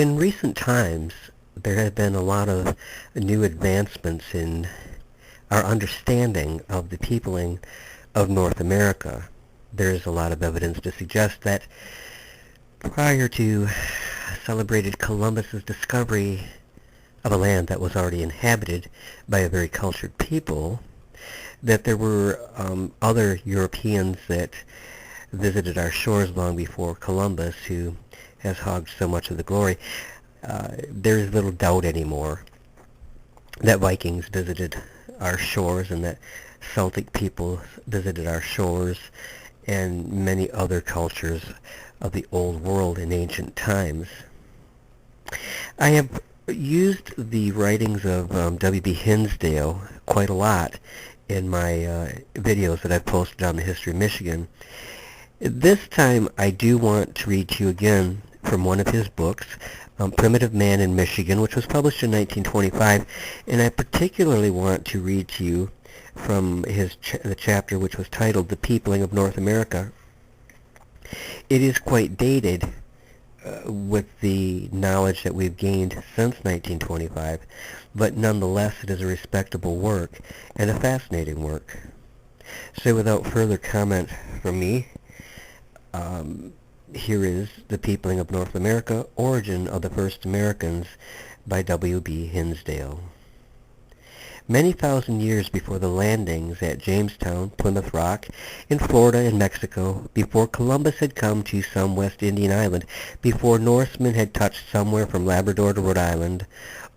In recent times, there have been a lot of new advancements in our understanding of the peopling of North America. There is a lot of evidence to suggest that prior to celebrated Columbus's discovery of a land that was already inhabited by a very cultured people, that there were other Europeans that visited our shores long before Columbus, who has hogged so much of the glory. There's little doubt anymore that Vikings visited our shores and that Celtic people visited our shores and many other cultures of the old world in ancient times. I have used the writings of W.B. Hinsdale quite a lot in my videos that I've posted on the history of Michigan. This time I do want to read to you again from one of his books, Primitive Man in Michigan, which was published in 1925, and I particularly want to read to you from the chapter which was titled The Peopling of North America. It is quite dated with the knowledge that we've gained since 1925, but nonetheless it is a respectable work and a fascinating work. So without further comment from me, here is The Peopling of North America, Origin of the First Americans by W.B. Hinsdale. Many thousand years before the landings at Jamestown, Plymouth Rock, in Florida and Mexico, before Columbus had come to some West Indian island, before Norsemen had touched somewhere from Labrador to Rhode Island,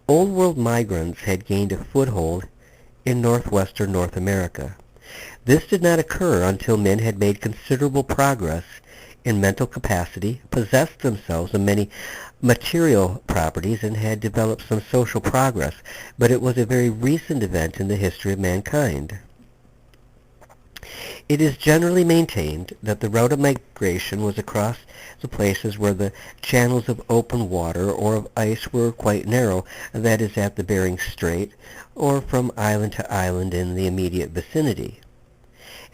Old World migrants had gained a foothold in northwestern North America. This did not occur until men had made considerable progress in mental capacity, possessed themselves of many material properties, and had developed some social progress, but it was a very recent event in the history of mankind. It is generally maintained that the route of migration was across the places where the channels of open water or of ice were quite narrow, that is, at the Bering Strait, or from island to island in the immediate vicinity.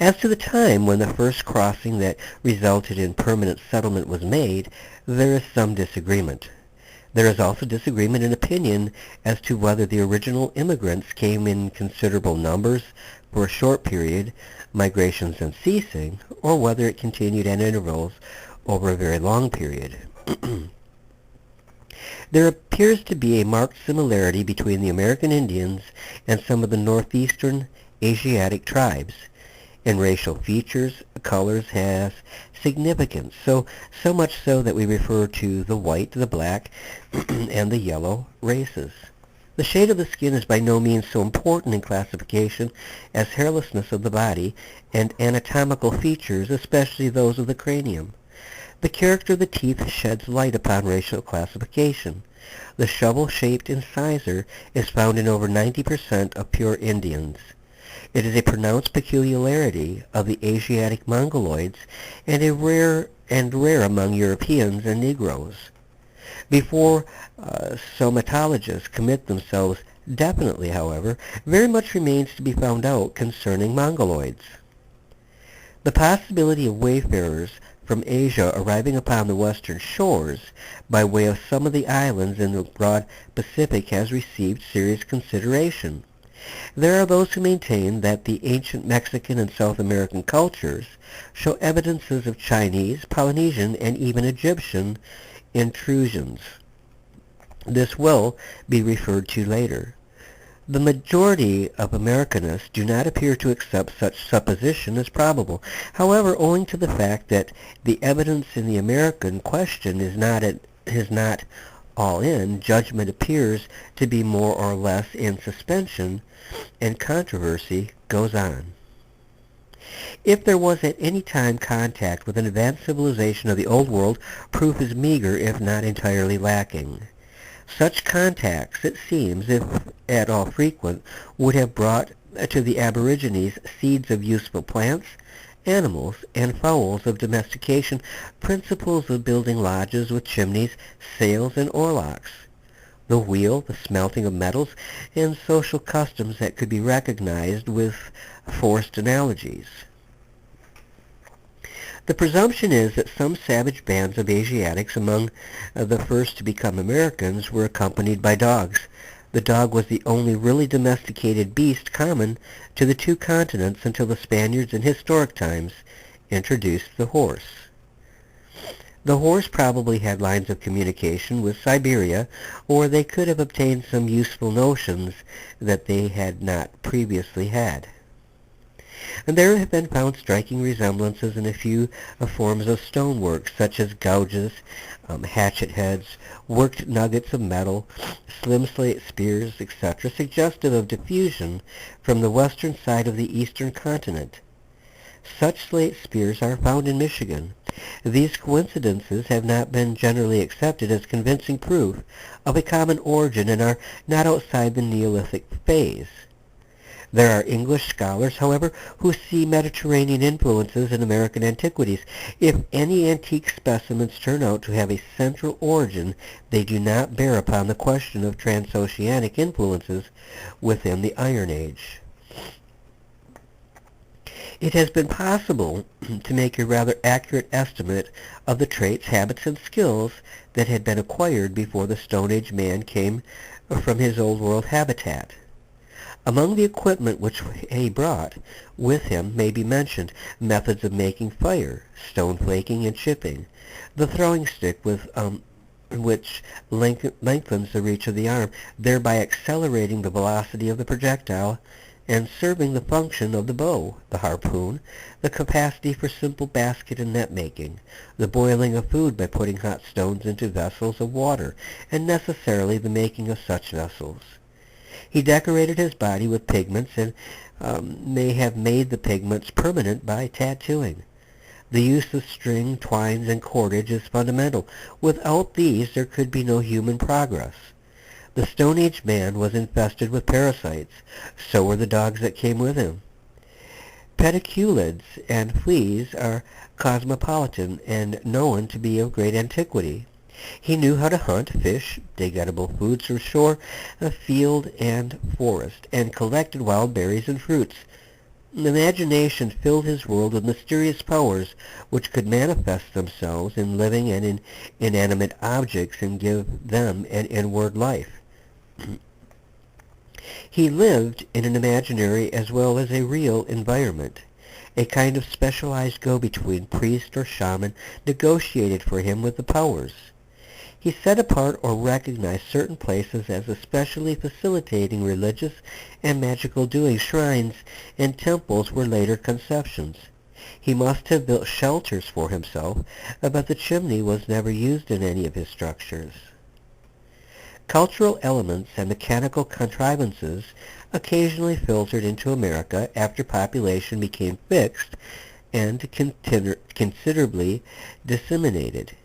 As to the time when the first crossing that resulted in permanent settlement was made, there is some disagreement. There is also disagreement in opinion as to whether the original immigrants came in considerable numbers for a short period, migrations then ceasing, or whether it continued at intervals over a very long period. There appears to be a marked similarity between the American Indians and some of the northeastern Asiatic tribes. In racial features, colors has significance, so much so that we refer to the white, the black, and the yellow races. The shade of the skin is by no means so important in classification as hairlessness of the body and anatomical features, especially those of the cranium. The character of the teeth sheds light upon racial classification. The shovel-shaped incisor is found in over 90% of pure Indians. It is a pronounced peculiarity of the Asiatic Mongoloids and rare among Europeans and Negroes. Before somatologists commit themselves definitely, however, very much remains to be found out concerning Mongoloids. The possibility of wayfarers from Asia arriving upon the western shores by way of some of the islands in the broad Pacific has received serious consideration. There are those who maintain that the ancient Mexican and South American cultures show evidences of Chinese, Polynesian, and even Egyptian intrusions. This will be referred to later. The majority of Americanists do not appear to accept such supposition as probable. However, owing to the fact that the evidence in the American question is not all in, judgment appears to be more or less in suspension, and controversy goes on. If there was at any time contact with an advanced civilization of the Old World, proof is meager if not entirely lacking. Such contacts, it seems, if at all frequent, would have brought to the aborigines seeds of useful plants, animals, and fowls of domestication, principles of building lodges with chimneys, sails, and oarlocks, the wheel, the smelting of metals, and social customs that could be recognized with forced analogies. The presumption is that some savage bands of Asiatics among the first to become Americans were accompanied by dogs. The dog was the only really domesticated beast common to the two continents until the Spaniards in historic times introduced the horse. The horse probably had lines of communication with Siberia, or they could have obtained some useful notions that they had not previously had. And there have been found striking resemblances in a few forms of stonework, such as gouges, hatchet heads, worked nuggets of metal, slim slate spears, etc., suggestive of diffusion from the western side of the eastern continent. Such slate spears are found in Michigan. These coincidences have not been generally accepted as convincing proof of a common origin and are not outside the Neolithic phase. There are English scholars, however, who see Mediterranean influences in American antiquities. If any antique specimens turn out to have a central origin, they do not bear upon the question of transoceanic influences within the Iron Age. It has been possible to make a rather accurate estimate of the traits, habits, and skills that had been acquired before the Stone Age man came from his Old World habitat. Among the equipment which he brought with him may be mentioned methods of making fire, stone flaking and chipping, the throwing stick which lengthens the reach of the arm, thereby accelerating the velocity of the projectile and serving the function of the bow, the harpoon, the capacity for simple basket and net making, the boiling of food by putting hot stones into vessels of water, and necessarily the making of such vessels. He decorated his body with pigments and may have made the pigments permanent by tattooing. The use of string, twines, and cordage is fundamental. Without these, there could be no human progress. The Stone Age man was infested with parasites. So were the dogs that came with him. Pediculids and fleas are cosmopolitan and known to be of great antiquity. He knew how to hunt, fish, dig edible foods from shore, field, and forest, and collected wild berries and fruits. Imagination filled his world with mysterious powers which could manifest themselves in living and in inanimate objects and give them an inward life. He lived in an imaginary as well as a real environment. A kind of specialized go-between, priest or shaman, negotiated for him with the powers. He set apart or recognized certain places as especially facilitating religious and magical doings. Shrines and temples were later conceptions. He must have built shelters for himself, but the chimney was never used in any of his structures. Cultural elements and mechanical contrivances occasionally filtered into America after population became fixed and considerably disseminated.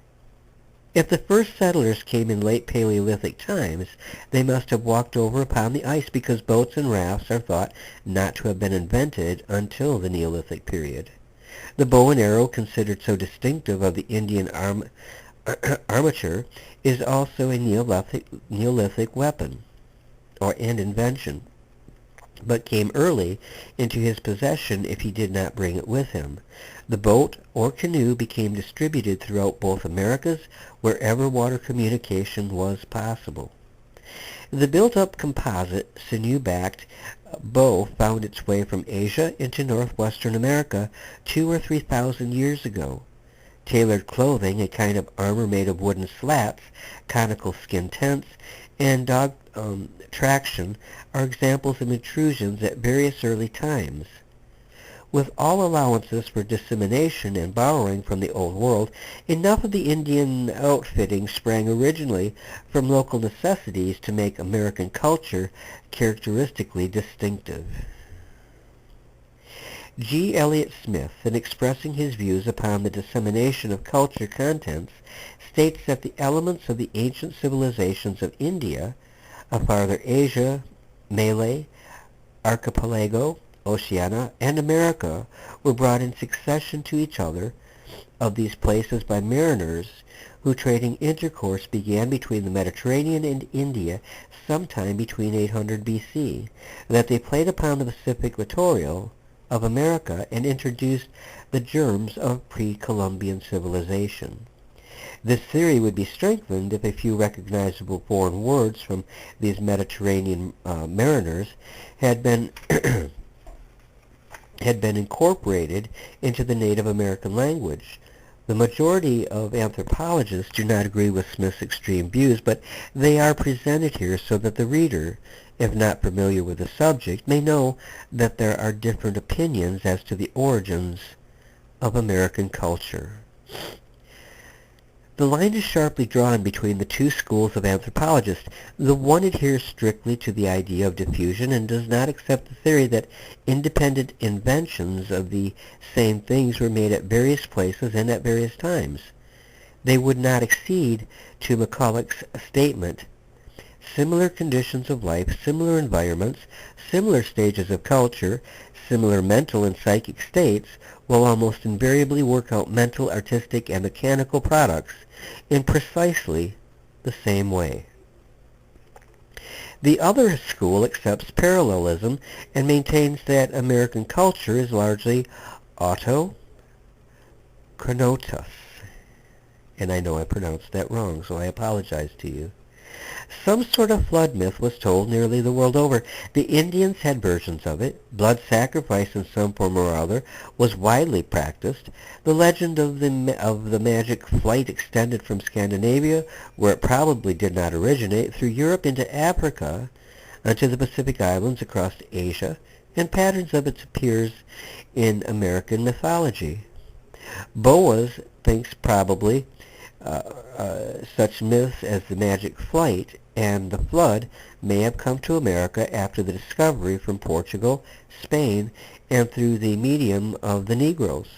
If the first settlers came in late Paleolithic times, they must have walked over upon the ice because boats and rafts are thought not to have been invented until the Neolithic period. The bow and arrow, considered so distinctive of the Indian armature, is also a Neolithic weapon and invention, but came early into his possession if he did not bring it with him. The boat or canoe became distributed throughout both Americas wherever water communication was possible. The built-up composite, sinew-backed bow found its way from Asia into northwestern America 2,000 or 3,000 years ago. Tailored clothing, a kind of armor made of wooden slats, conical skin tents, and dog traction are examples of intrusions at various early times. With all allowances for dissemination and borrowing from the Old World, enough of the Indian outfitting sprang originally from local necessities to make American culture characteristically distinctive. G. Elliott Smith, in expressing his views upon the dissemination of culture contents, states that the elements of the ancient civilizations of India, of farther Asia, Malay, Archipelago, Oceania, and America were brought in succession to each other of these places by mariners whose trading intercourse began between the Mediterranean and India sometime between 800 BC, that they played upon the Pacific littoral of America and introduced the germs of pre-Columbian civilization. This theory would be strengthened if a few recognizable foreign words from these Mediterranean mariners had been had been incorporated into the Native American language. The majority of anthropologists do not agree with Smith's extreme views, but they are presented here so that the reader, if not familiar with the subject, may know that there are different opinions as to the origins of American culture. The line is sharply drawn between the two schools of anthropologists. The one adheres strictly to the idea of diffusion and does not accept the theory that independent inventions of the same things were made at various places and at various times. They would not accede to Macculloch's statement. Similar conditions of life, similar environments, similar stages of culture, similar mental and psychic states will almost invariably work out mental, artistic, and mechanical products in precisely the same way. The other school accepts parallelism and maintains that American culture is largely autochronotos. And I know I pronounced that wrong, so I apologize to you. Some sort of flood myth was told nearly the world over. The Indians had versions of it. Blood sacrifice in some form or other was widely practiced. The legend of the magic flight extended from Scandinavia, where it probably did not originate, through Europe into Africa, onto the Pacific Islands across Asia, and patterns of it appears in American mythology. Boas thinks probably such myths as the magic flight and the flood may have come to America after the discovery from Portugal, Spain, and through the medium of the Negroes.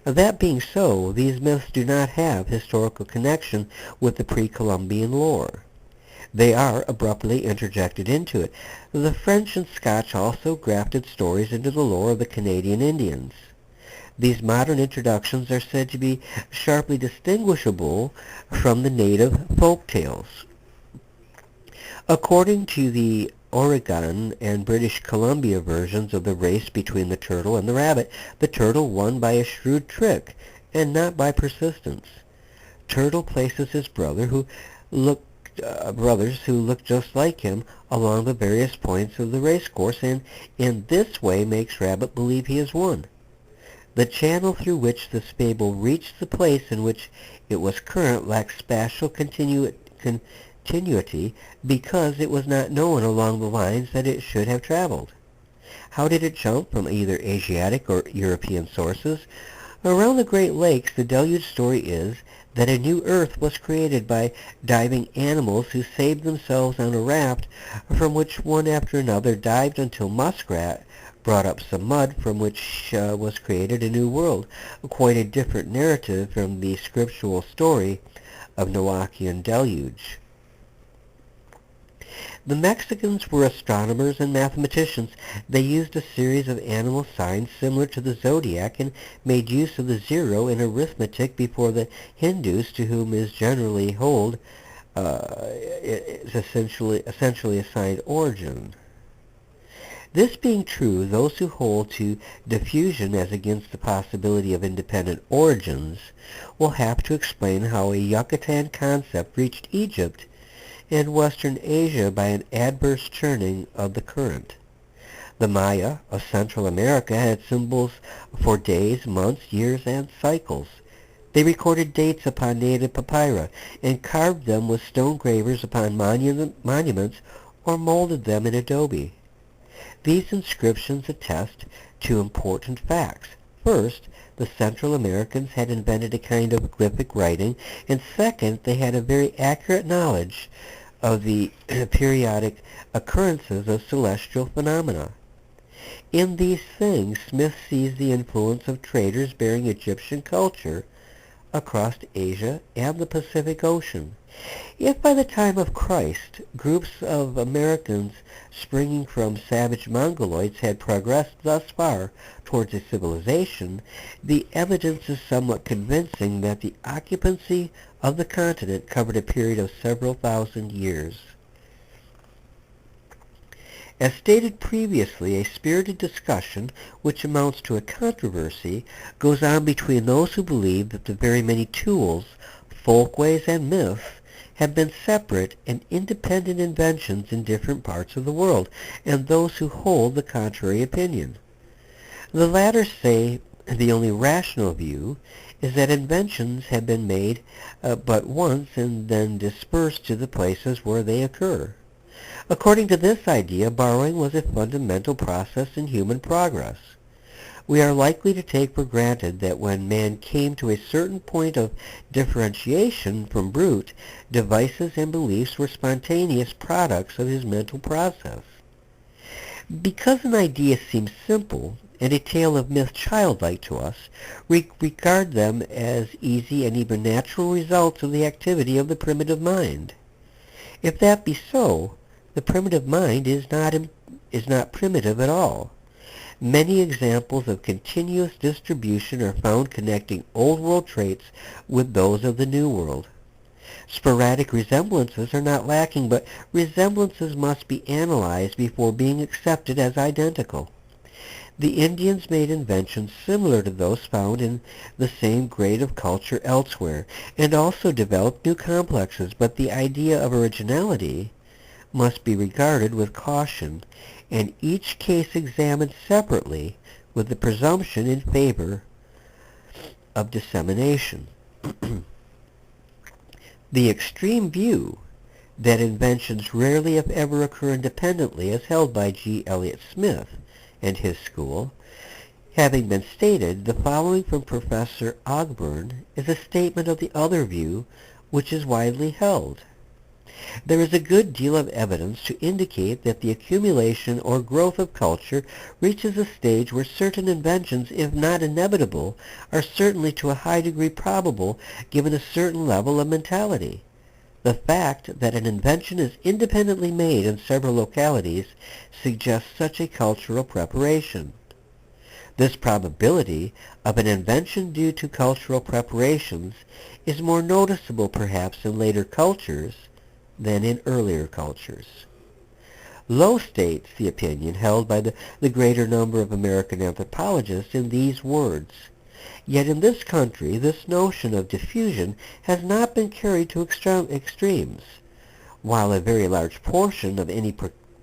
That being so, these myths do not have historical connection with the pre-Columbian lore. They are abruptly interjected into it. The French and Scotch also grafted stories into the lore of the Canadian Indians. These modern introductions are said to be sharply distinguishable from the native folk tales. According to the Oregon and British Columbia versions of the race between the turtle and the rabbit, the turtle won by a shrewd trick and not by persistence. Turtle places his brothers who look just like him along the various points of the race course, and in this way makes rabbit believe he has won. The channel through which this fable reached the place in which it was current lacks spatial continuity because it was not known along the lines that it should have traveled. How did it jump from either Asiatic or European sources? Around the Great Lakes, the deluge story is that a new earth was created by diving animals who saved themselves on a raft from which one after another dived until Muskrat brought up some mud from which was created a new world, quite a different narrative from the scriptural story of Noachian deluge. The Mexicans were astronomers and mathematicians. They used a series of animal signs similar to the zodiac and made use of the zero in arithmetic before the Hindus, to whom is generally is essentially assigned origin. This being true, those who hold to diffusion as against the possibility of independent origins will have to explain how a Yucatan concept reached Egypt and Western Asia by an adverse churning of the current. The Maya of Central America had symbols for days, months, years, and cycles. They recorded dates upon native papyri and carved them with stone gravers upon monuments or molded them in adobe. These inscriptions attest to important facts. First, the Central Americans had invented a kind of glyphic writing, and second, they had a very accurate knowledge of the periodic occurrences of celestial phenomena. In these things, Smith sees the influence of traders bearing Egyptian culture across Asia and the Pacific Ocean. If by the time of Christ groups of Americans springing from savage Mongoloids had progressed thus far towards a civilization, the evidence is somewhat convincing that the occupancy of the continent covered a period of several thousand years. As stated previously, a spirited discussion, which amounts to a controversy, goes on between those who believe that the very many tools, folkways, and myths have been separate and independent inventions in different parts of the world, and those who hold the contrary opinion. The latter say the only rational view is that inventions have been made but once and then dispersed to the places where they occur. According to this idea, borrowing was a fundamental process in human progress. We are likely to take for granted that when man came to a certain point of differentiation from brute, devices and beliefs were spontaneous products of his mental process. Because an idea seems simple and a tale of myth childlike to us, we regard them as easy and even natural results of the activity of the primitive mind. If that be so, the primitive mind is not primitive at all. Many examples of continuous distribution are found connecting Old World traits with those of the New World. Sporadic resemblances are not lacking, but resemblances must be analyzed before being accepted as identical. The Indians made inventions similar to those found in the same grade of culture elsewhere, and also developed new complexes, but the idea of originality must be regarded with caution, and each case examined separately with the presumption in favor of dissemination. The extreme view that inventions rarely if ever occur independently as held by G. Elliott Smith and his school, having been stated, the following from Professor Ogburn is a statement of the other view which is widely held. There is a good deal of evidence to indicate that the accumulation or growth of culture reaches a stage where certain inventions, if not inevitable, are certainly to a high degree probable given a certain level of mentality. The fact that an invention is independently made in several localities suggests such a cultural preparation. This probability of an invention due to cultural preparations is more noticeable perhaps in later cultures than in earlier cultures. Lowe states the opinion held by the greater number of American anthropologists in these words: "Yet in this country this notion of diffusion has not been carried to extremes. While a very large portion of any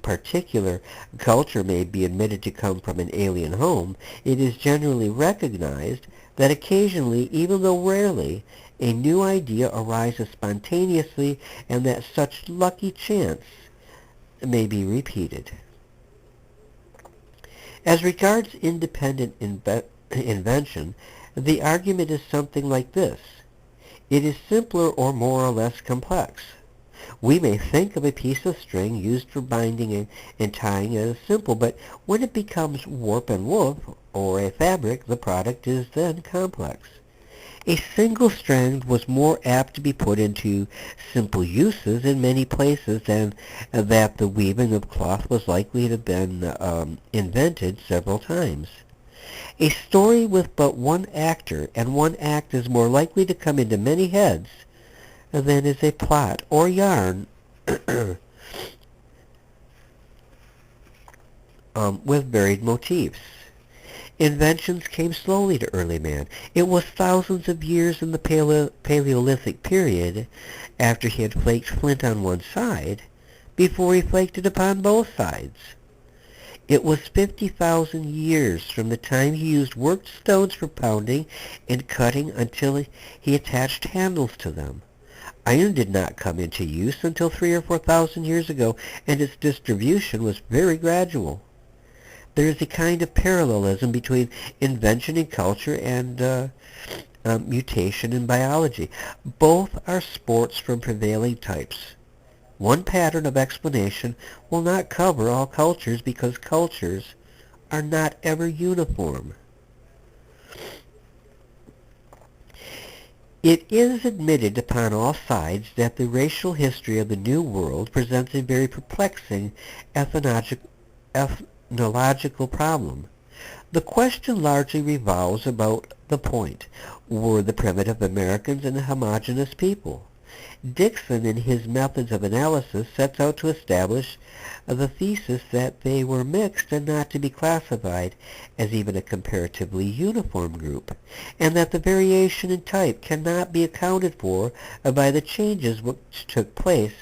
particular culture may be admitted to come from an alien home, it is generally recognized that occasionally, even though rarely, a new idea arises spontaneously and that such lucky chance may be repeated." As regards independent invention, the argument is something like this: it is simpler or more or less complex. We may think of a piece of string used for binding and tying as simple, but when it becomes warp and woof, or a fabric, the product is then complex. A single strand was more apt to be put into simple uses in many places than that the weaving of cloth was likely to have been invented several times. A story with but one actor and one act is more likely to come into many heads than is a plot or yarn with varied motifs. Inventions came slowly to early man. It was thousands of years in the Paleolithic period, after he had flaked flint on one side, before he flaked it upon both sides. It was 50,000 years from the time he used worked stones for pounding and cutting until he attached handles to them. Iron did not come into use until 3,000 or 4,000 years ago, and its distribution was very gradual. There is a kind of parallelism between invention in culture and mutation in biology. Both are sports from prevailing types. One pattern of explanation will not cover all cultures because cultures are not ever uniform. It is admitted upon all sides that the racial history of the New World presents a very perplexing ethnological problem. The question largely revolves about the point: were the primitive Americans an homogeneous people? Dixon, in his methods of analysis, sets out to establish the thesis that they were mixed and not to be classified as even a comparatively uniform group, and that the variation in type cannot be accounted for by the changes which took place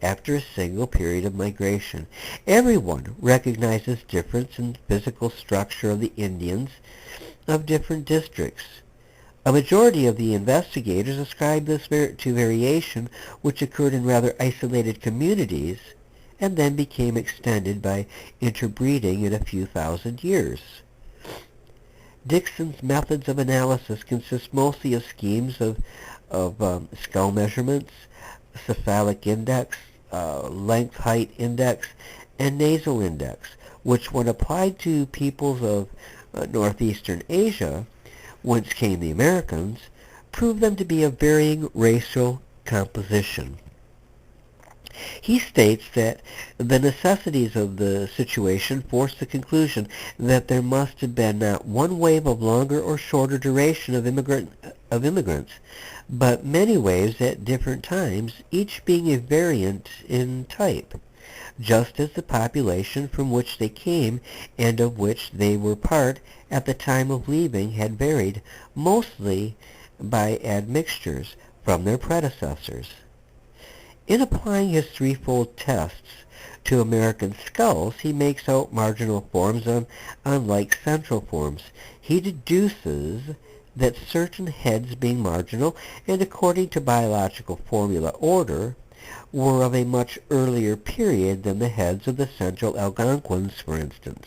after a single period of migration. Everyone recognizes difference in physical structure of the Indians of different districts. A majority of the investigators ascribe this to variation which occurred in rather isolated communities and then became extended by interbreeding in a few thousand years. Dixon's methods of analysis consist mostly of schemes of skull measurements, cephalic index, length-height index, and nasal index, which when applied to peoples of northeastern Asia, whence came the Americans, proved them to be of varying racial composition. He states that the necessities of the situation forced the conclusion that there must have been not one wave of longer or shorter duration of immigrants, but many waves at different times, each being a variant in type, just as the population from which they came and of which they were part at the time of leaving had varied, mostly by admixtures from their predecessors. In applying his threefold tests to American skulls, he makes out marginal forms unlike central forms. He deduces that certain heads being marginal and according to biological formula order were of a much earlier period than the heads of the central Algonquins, for instance.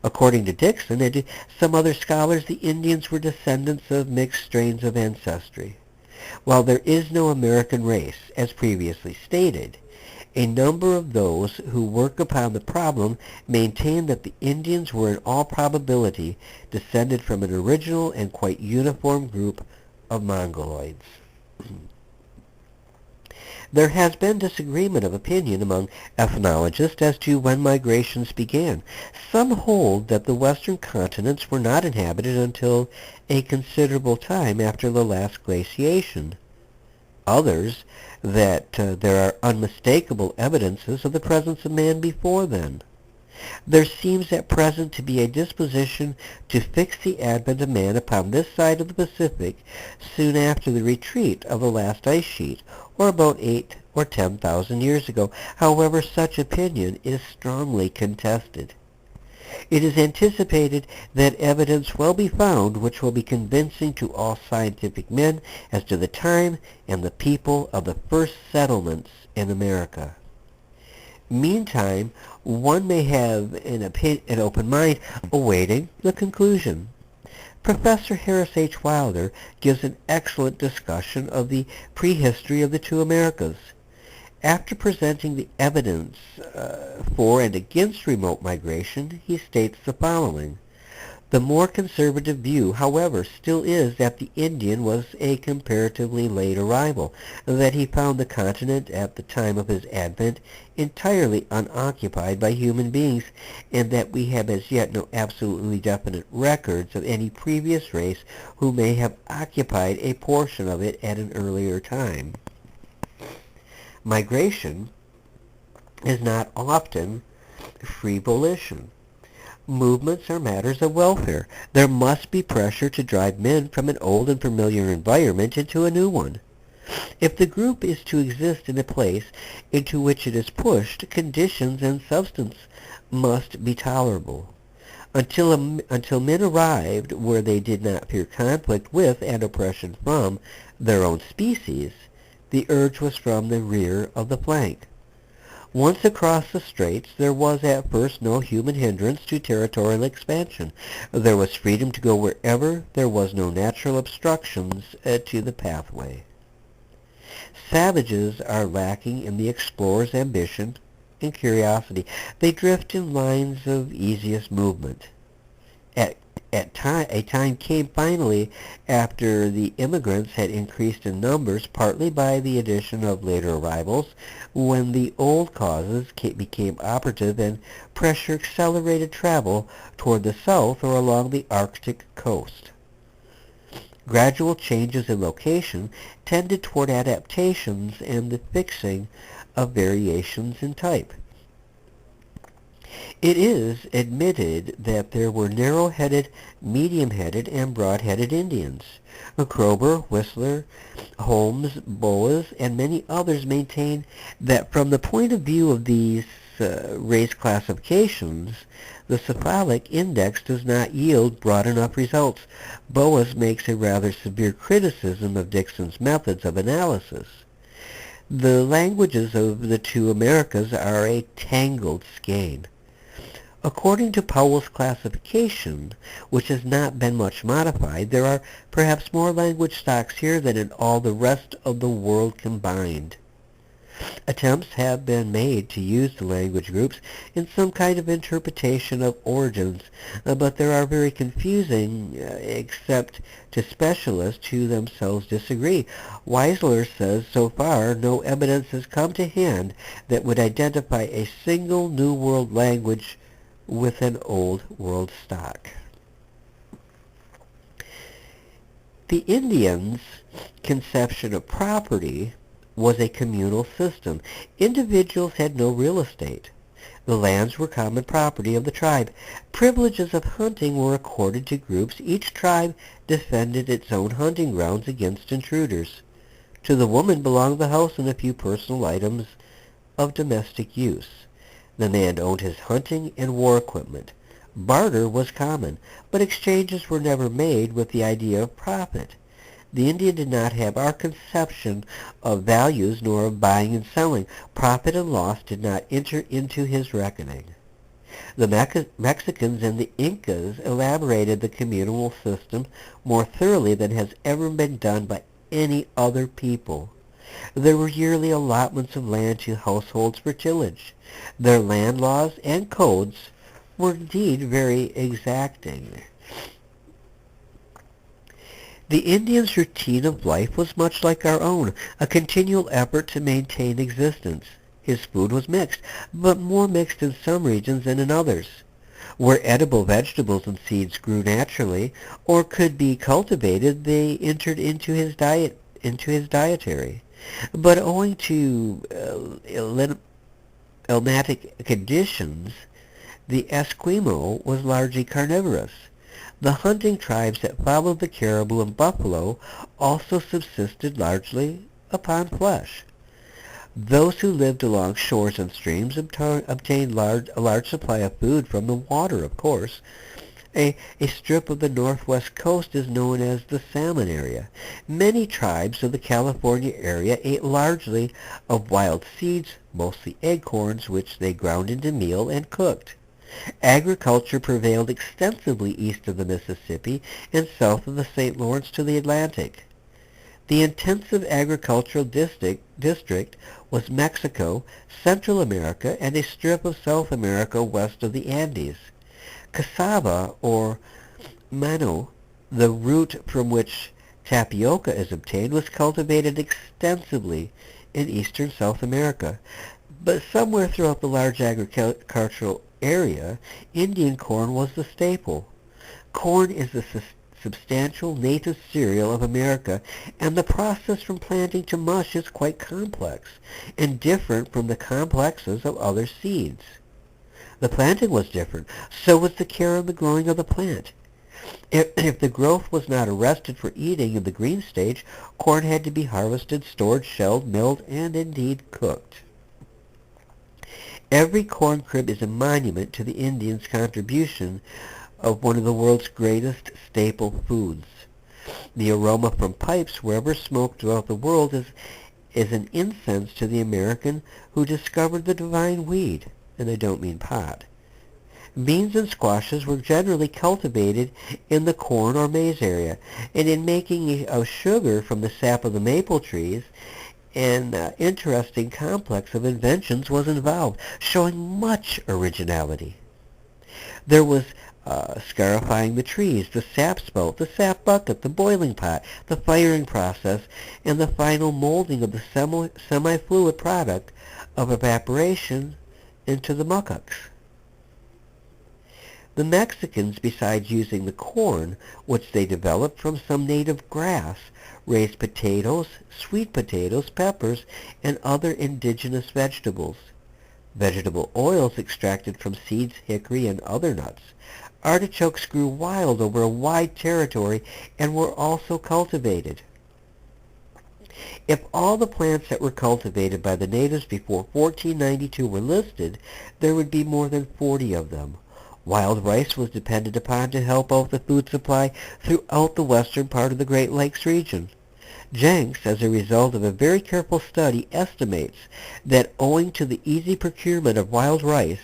According to Dixon and to some other scholars, the Indians were descendants of mixed strains of ancestry. While there is no American race, as previously stated, a number of those who work upon the problem maintain that the Indians were in all probability descended from an original and quite uniform group of Mongoloids. There has been disagreement of opinion among ethnologists as to when migrations began. Some hold that the western continents were not inhabited until a considerable time after the last glaciation. Others that there are unmistakable evidences of the presence of man before then. There seems at present to be a disposition to fix the advent of man upon this side of the Pacific soon after the retreat of the last ice sheet, or about 8 or 10,000 years ago. However, such opinion is strongly contested. It is anticipated that evidence will be found which will be convincing to all scientific men as to the time and the people of the first settlements in America. Meantime, one may have an open mind awaiting the conclusion. Professor Harris H. Wilder gives an excellent discussion of the prehistory of the two Americas. After presenting the evidence for and against remote migration, he states the following. The more conservative view, however, still is that the Indian was a comparatively late arrival, that he found the continent at the time of his advent entirely unoccupied by human beings, and that we have as yet no absolutely definite records of any previous race who may have occupied a portion of it at an earlier time. Migration is not often free volition. Movements are matters of welfare. There must be pressure to drive men from an old and familiar environment into a new one. If the group is to exist in a place into which it is pushed, conditions and substance must be tolerable. Until men arrived where they did not fear conflict with and oppression from their own species, the urge was from the rear of the flank. Once across the straits, there was at first no human hindrance to territorial expansion. There was freedom to go wherever there was no natural obstructions to the pathway. Savages are lacking in the explorer's ambition and curiosity. They drift in lines of easiest movement. A time came finally after the immigrants had increased in numbers, partly by the addition of later arrivals, when the old causes became operative and pressure accelerated travel toward the south or along the Arctic coast. Gradual changes in location tended toward adaptations and the fixing of variations in type. It is admitted that there were narrow-headed, medium-headed, and broad-headed Indians. Kroeber, Whistler, Holmes, Boas, and many others maintain that from the point of view of these race classifications, the cephalic index does not yield broad enough results. Boas makes a rather severe criticism of Dixon's methods of analysis. The languages of the two Americas are a tangled skein. According to Powell's classification, which has not been much modified, there are perhaps more language stocks here than in all the rest of the world combined. Attempts have been made to use the language groups in some kind of interpretation of origins, but they are very confusing except to specialists who themselves disagree. Weisler says so far no evidence has come to hand that would identify a single New World language with an Old World stock. The Indians' conception of property was a communal system. Individuals had no real estate. The lands were common property of the tribe. Privileges of hunting were accorded to groups. Each tribe defended its own hunting grounds against intruders. To the woman belonged the house and a few personal items of domestic use. The man owned his hunting and war equipment. Barter was common, but exchanges were never made with the idea of profit. The Indian did not have our conception of values nor of buying and selling. Profit and loss did not enter into his reckoning. The Mexicans and the Incas elaborated the communal system more thoroughly than has ever been done by any other people. There were yearly allotments of land to households for tillage. Their land laws and codes were indeed very exacting. The Indian's routine of life was much like our own, a continual effort to maintain existence. His food was mixed, but more mixed in some regions than in others. Where edible vegetables and seeds grew naturally or could be cultivated, they entered into his dietary. But owing to climatic conditions, the Esquimau was largely carnivorous. The hunting tribes that followed the caribou and buffalo also subsisted largely upon flesh. Those who lived along shores and streams obtained a large supply of food from the water, of course. A strip of the northwest coast is known as the Salmon area. Many tribes of the California area ate largely of wild seeds, mostly acorns, which they ground into meal and cooked. Agriculture prevailed extensively east of the Mississippi and south of the St. Lawrence to the Atlantic. The intensive agricultural district was Mexico, Central America, and a strip of South America west of the Andes. Cassava, or mano, the root from which tapioca is obtained, was cultivated extensively in eastern South America. But somewhere throughout the large agricultural area, Indian corn was the staple. Corn is the substantial native cereal of America, and the process from planting to mush is quite complex and different from the complexes of other seeds. The planting was different, so was the care of the growing of the plant. If the growth was not arrested for eating in the green stage, corn had to be harvested, stored, shelled, milled, and indeed cooked. Every corn crib is a monument to the Indian's contribution of one of the world's greatest staple foods. The aroma from pipes, wherever smoked throughout the world, is an incense to the American who discovered the divine weed, and I don't mean pot. Beans and squashes were generally cultivated in the corn or maize area, and in making of sugar from the sap of the maple trees, an interesting complex of inventions was involved, showing much originality. There was scarifying the trees, the sap spout, the sap bucket, the boiling pot, the firing process, and the final molding of the semi-fluid product of evaporation into the muckucks. The Mexicans, besides using the corn, which they developed from some native grass, raised potatoes, sweet potatoes, peppers, and other indigenous vegetables. Vegetable oils extracted from seeds, hickory, and other nuts. Artichokes grew wild over a wide territory and were also cultivated. If all the plants that were cultivated by the natives before 1492 were listed, there would be more than 40 of them. Wild rice was depended upon to help out the food supply throughout the western part of the Great Lakes region. Jenks, as a result of a very careful study, estimates that owing to the easy procurement of wild rice,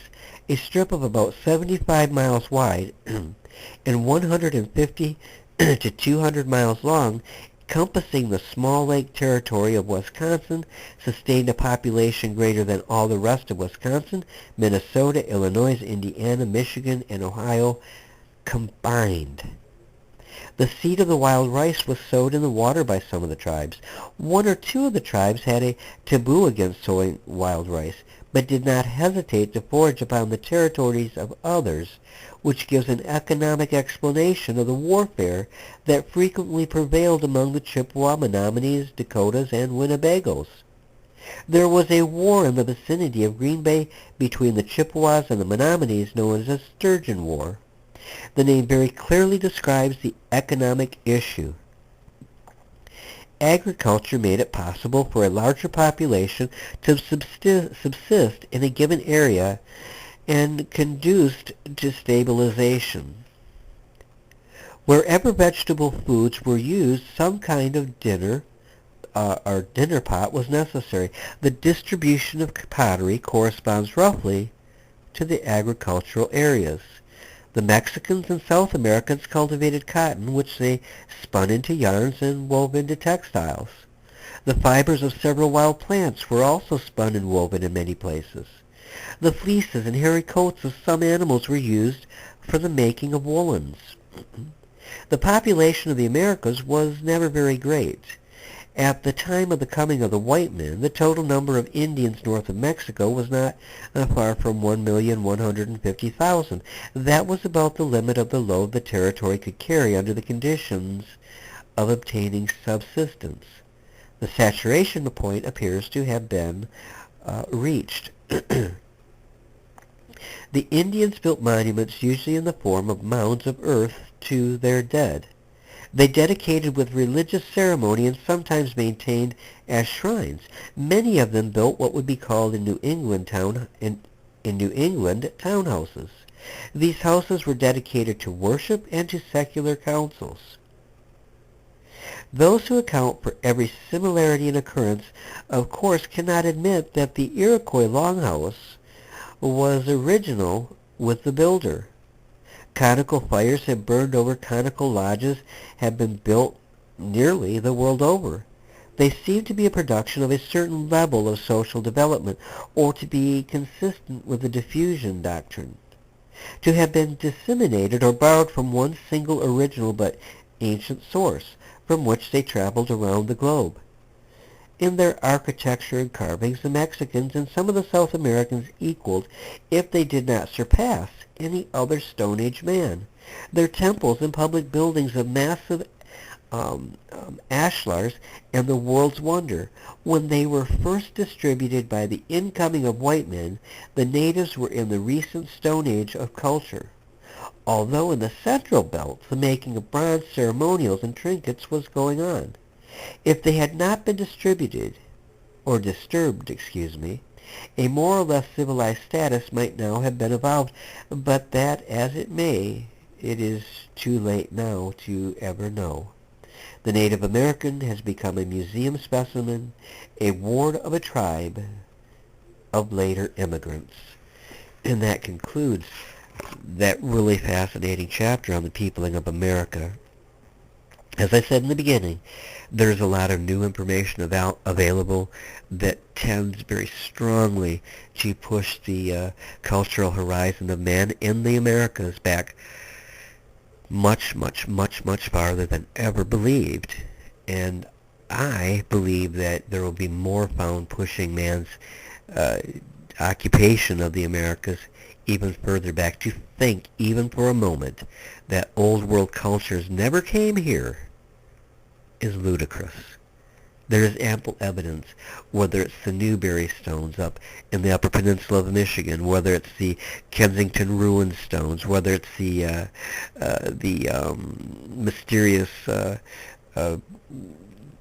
a strip of about 75 miles wide and 150 to 200 miles long, encompassing the small lake territory of Wisconsin, sustained a population greater than all the rest of Wisconsin, Minnesota, Illinois, Indiana, Michigan, and Ohio combined. The seed of the wild rice was sowed in the water by some of the tribes. One or two of the tribes had a taboo against sowing wild rice, but did not hesitate to forage upon the territories of others, which gives an economic explanation of the warfare that frequently prevailed among the Chippewa, Menominees, Dakotas, and Winnebagos. There was a war in the vicinity of Green Bay between the Chippewas and the Menominees known as the Sturgeon War. The name very clearly describes the economic issue. Agriculture made it possible for a larger population to subsist in a given area and conduced to stabilization. Wherever vegetable foods were used, some kind of dinner pot was necessary. The distribution of pottery corresponds roughly to the agricultural areas. The Mexicans and South Americans cultivated cotton, which they spun into yarns and wove into textiles. The fibers of several wild plants were also spun and woven in many places. The fleeces and hairy coats of some animals were used for the making of woolens. The population of the Americas was never very great. At the time of the coming of the white men, the total number of Indians north of Mexico was not far from 1,150,000. That was about the limit of the load the territory could carry under the conditions of obtaining subsistence. The saturation point appears to have been reached. The Indians built monuments usually in the form of mounds of earth to their dead. They dedicated with religious ceremony and sometimes maintained as shrines. Many of them built what would be called in New England townhouses. These houses were dedicated to worship and to secular councils. Those who account for every similarity in occurrence, of course, cannot admit that the Iroquois longhouse was original with the builder. Conical fires have burned over conical lodges have been built nearly the world over. They seem to be a production of a certain level of social development, or to be consistent with the diffusion doctrine, to have been disseminated or borrowed from one single original but ancient source, from which they traveled around the globe. In their architecture and carvings, the Mexicans and some of the South Americans equaled, if they did not surpass, any other Stone Age man. Their temples and public buildings of massive ashlars and the world's wonder. When they were first distributed by the incoming of white men, the natives were in the recent Stone Age of culture. Although in the Central Belt the making of bronze ceremonials and trinkets was going on. If they had not been disturbed, a more or less civilized status might now have been evolved, but that as it may, it is too late now to ever know. The Native American has become a museum specimen, a ward of a tribe of later immigrants. And that concludes that really fascinating chapter on the peopling of America. As I said in the beginning, there's a lot of new information available that tends very strongly to push the cultural horizon of man in the Americas back much, much, much, much farther than ever believed. And I believe that there will be more found pushing man's occupation of the Americas even further back, to think even for a moment that old world cultures never came here is ludicrous. There is ample evidence, whether it's the Newberry stones up in the Upper Peninsula of Michigan, whether it's the Kensington Ruin stones, whether it's the mysterious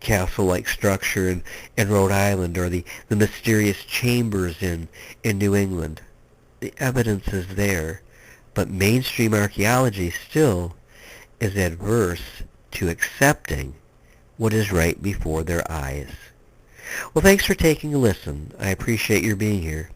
castle-like structure in Rhode Island, or the mysterious chambers in New England. The evidence is there, but mainstream archaeology still is adverse to accepting what is right before their eyes. Well, thanks for taking a listen. I appreciate your being here.